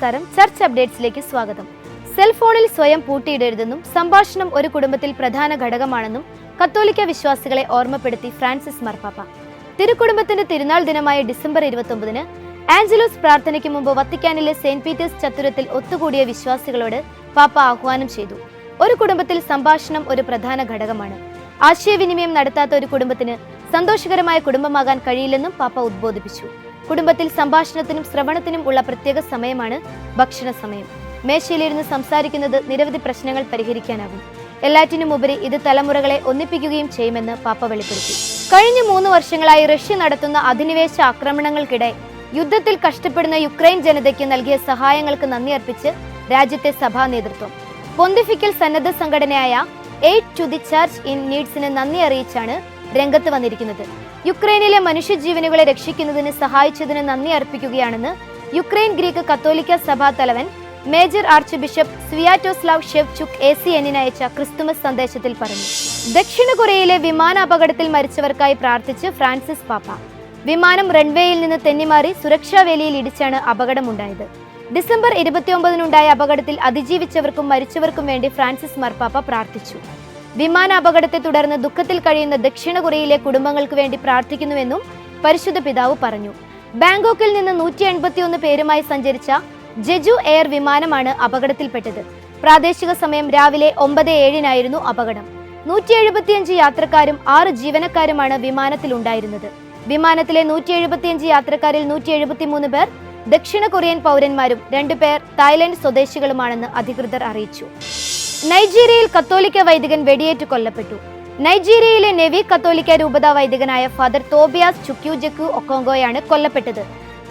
നമസ്കാരം. ചർച്ച് അപ്ഡേറ്റ്സിലേക്ക് സ്വാഗതം. സെൽഫോണിൽ സ്വയം പൂട്ടിയിടരുതെന്നും സംഭാഷണം ഒരു കുടുംബത്തിൽ പ്രധാന ഘടകമാണെന്നും കത്തോലിക്ക വിശ്വാസികളെ ഓർമ്മപ്പെടുത്തി ഫ്രാൻസിസ് മാർപ്പാപ്പ. തിരുക്കുടുംബത്തിന്റെ തിരുനാൾ ദിനമായ ഡിസംബർ 29-ന് ആഞ്ചലോസ് പ്രാർത്ഥനയ്ക്ക് മുമ്പ് വത്തിക്കാനിലെ സെന്റ് പീറ്റേഴ്സ് ചത്തുരത്തിൽ ഒത്തുകൂടിയ വിശ്വാസികളോട് പാപ്പ ആഹ്വാനം ചെയ്തു. ഒരു കുടുംബത്തിൽ സംഭാഷണം ഒരു പ്രധാന ഘടകമാണ്. ആശയവിനിമയം നടത്താത്ത ഒരു കുടുംബത്തിന് സന്തോഷകരമായ കുടുംബമാകാൻ കഴിയില്ലെന്നും പാപ്പ ഉദ്ബോധിപ്പിച്ചു. കുടുംബത്തിൽ സംഭാഷണത്തിനും ശ്രവണത്തിനും ഉള്ള പ്രത്യേക സമയമാണ് ഭക്ഷണ സമയം. മേശയിലിരുന്ന് സംസാരിക്കുന്നത് നിരവധി പ്രശ്നങ്ങൾ പരിഹരിക്കാനാകും. എല്ലാറ്റിനുമുപരി ഇത് തലമുറകളെ ഒന്നിപ്പിക്കുകയും ചെയ്യുമെന്ന് പാപ്പ വെളിപ്പെടുത്തി. കഴിഞ്ഞ 3 വർഷങ്ങളായി റഷ്യ നടത്തുന്ന അധിനിവേശ ആക്രമണങ്ങൾക്കിടെ യുദ്ധത്തിൽ കഷ്ടപ്പെടുന്ന യുക്രൈൻ ജനതയ്ക്ക് നൽകിയ സഹായങ്ങൾക്ക് നന്ദി അർപ്പിച്ച് രാജ്യത്തെ സഭാ നേതൃത്വം പൊന്തിഫിക്കൽ സന്നദ്ധ സംഘടനയായ aid to the church in നീഡ്സിന് നന്ദി അറിയിച്ചാണ് രംഗത്ത് വന്നിരിക്കുന്നത്. യുക്രൈനിലെ മനുഷ്യജീവനുകളെ രക്ഷിക്കുന്നതിന് സഹായിച്ചതിന് നന്ദി അർപ്പിക്കുകയാണെന്ന് യുക്രൈൻ ഗ്രീക്ക് കത്തോലിക്ക സഭാ തലവൻ major archbishop Sviatoslav Shevchuk ACNന് അയച്ച ക്രിസ്തുമസ് സന്ദേശത്തിൽ പറഞ്ഞു. ദക്ഷിണ കൊറിയയിലെ വിമാനാപകടത്തിൽ മരിച്ചവർക്കായി പ്രാർത്ഥിച്ച് ഫ്രാൻസിസ് പാപ്പ. വിമാനം റൺവേയിൽ നിന്ന് തെന്നിമാറി സുരക്ഷാ വേലിയിൽ ഇടിച്ചാണ് അപകടമുണ്ടായത്. ഡിസംബർ 29-നുണ്ടായ അപകടത്തിൽ അതിജീവിച്ചവർക്കും മരിച്ചവർക്കും വേണ്ടി ഫ്രാൻസിസ് മാർപ്പാപ്പ പ്രാർത്ഥിച്ചു. വിമാനാപകടത്തെ തുടർന്ന് ദുഃഖത്തിൽ കഴിയുന്ന ദക്ഷിണ കൊറിയയിലെ കുടുംബങ്ങൾക്ക് വേണ്ടി പ്രാർത്ഥിക്കുന്നുവെന്നും പരിശുദ്ധ പിതാവ് പറഞ്ഞു. ബാങ്കോക്കിൽ നിന്ന് 181 പേരുമായി സഞ്ചരിച്ച ജെജു എയർ വിമാനമാണ് അപകടത്തിൽപ്പെട്ടത്. പ്രാദേശിക സമയം രാവിലെ 9:07-നായിരുന്നു അപകടം. 175 യാത്രക്കാരും 6 ജീവനക്കാരുമാണ് വിമാനത്തിലുണ്ടായിരുന്നത്. വിമാനത്തിലെ 175 യാത്രക്കാരിൽ 173 പേർ ദക്ഷിണ കൊറിയൻ പൗരന്മാരും 2 പേർ തായ്ലൻഡ് സ്വദേശികളുമാണെന്ന് അധികൃതർ അറിയിച്ചു. നൈജീരിയയിൽ കത്തോലിക്ക വൈദികൻ വെടിയേറ്റ് കൊല്ലപ്പെട്ടു. നൈജീരിയയിലെ നെവി കത്തോലിക്ക രൂപതാ വൈദികനായ ഫാദർ തോബിയാസ് ചുക്യുജെക്കു ഒക്കോങ്കോയാണ് കൊല്ലപ്പെട്ടത്.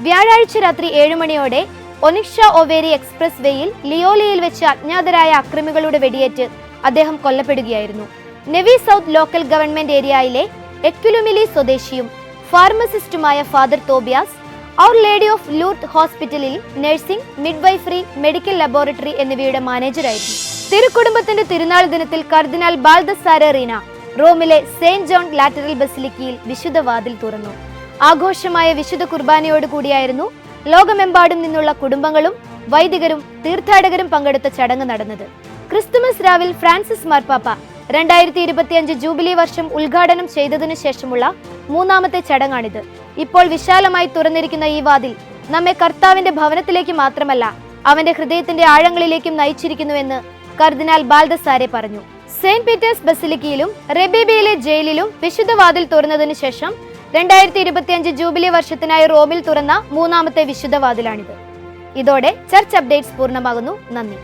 വ്യാഴാഴ്ച രാത്രി 7 മണിയോടെ ഒനിക്ഷ ഒവേരി എക്സ്പ്രസ് വേയിൽ ലിയോലിയിൽ വെച്ച് അജ്ഞാതരായ അക്രമികളുടെ വെടിയേറ്റ് അദ്ദേഹം കൊല്ലപ്പെടുകയായിരുന്നു. നെവി സൗത്ത് ലോക്കൽ ഗവൺമെന്റ് ഏരിയയിലെ എക്യുലുമിലി സ്വദേശിയും ഫാർമസിസ്റ്റുമായ father Tobias Our Lady of Lourdes ഹോസ്പിറ്റലിൽ നഴ്സിംഗ്, മിഡ്വൈഫറി, മെഡിക്കൽ ലബോറട്ടറി എന്നിവയുടെ മാനേജറായിരുന്നു. തിരുക്കുടുംബത്തിന്റെ തിരുനാൾ ദിനത്തിൽ കർദിനാൾ ബാൽദസാരെ റീന റോമിലെ സെയിന്റ് ജോൺ ലാറ്ററൽ ബസിലിക്കയിൽ വിശുദ്ധ വാതിൽ തുറന്നു. ആഘോഷമായ വിശുദ്ധ കുർബാനയോട് കൂടിയായിരുന്നു ലോകമെമ്പാടും നിന്നുള്ള കുടുംബങ്ങളും വൈദികരും തീർത്ഥാടകരും പങ്കെടുത്ത ചടങ്ങ് നടന്നത്. ക്രിസ്തുമസ് രാവിൽ ഫ്രാൻസിസ് മാർപ്പാപ്പ 2025 ജൂബിലി വർഷം ഉദ്ഘാടനം ചെയ്തതിനു ശേഷമുള്ള 3ാമത്തെ ചടങ്ങാണിത്. ഇപ്പോൾ വിശാലമായി തുറന്നിരിക്കുന്ന ഈ വാതിൽ നമ്മെ കർത്താവിന്റെ ഭവനത്തിലേക്ക് മാത്രമല്ല അവന്റെ ഹൃദയത്തിന്റെ ആഴങ്ങളിലേക്കും നയിച്ചിരിക്കുന്നുവെന്ന് കർദിനാൾ ബാൽദസാരെ പറഞ്ഞു. സെയിന്റ് പീറ്റേഴ്സ് ബസിലിക്കയിലും റെബേബിയിലെ ജയിലിലും വിശുദ്ധ വാതിൽ തുറന്നതിനു ശേഷം 2025 ജൂബിലി വർഷത്തിനായി റോമിൽ തുറന്ന 3ാമത്തെ വിശുദ്ധ വാതിലാണിത്. ഇതോടെ ചർച്ച് അപ്ഡേറ്റ്സ് പൂർണ്ണമാകുന്നു. നന്ദി.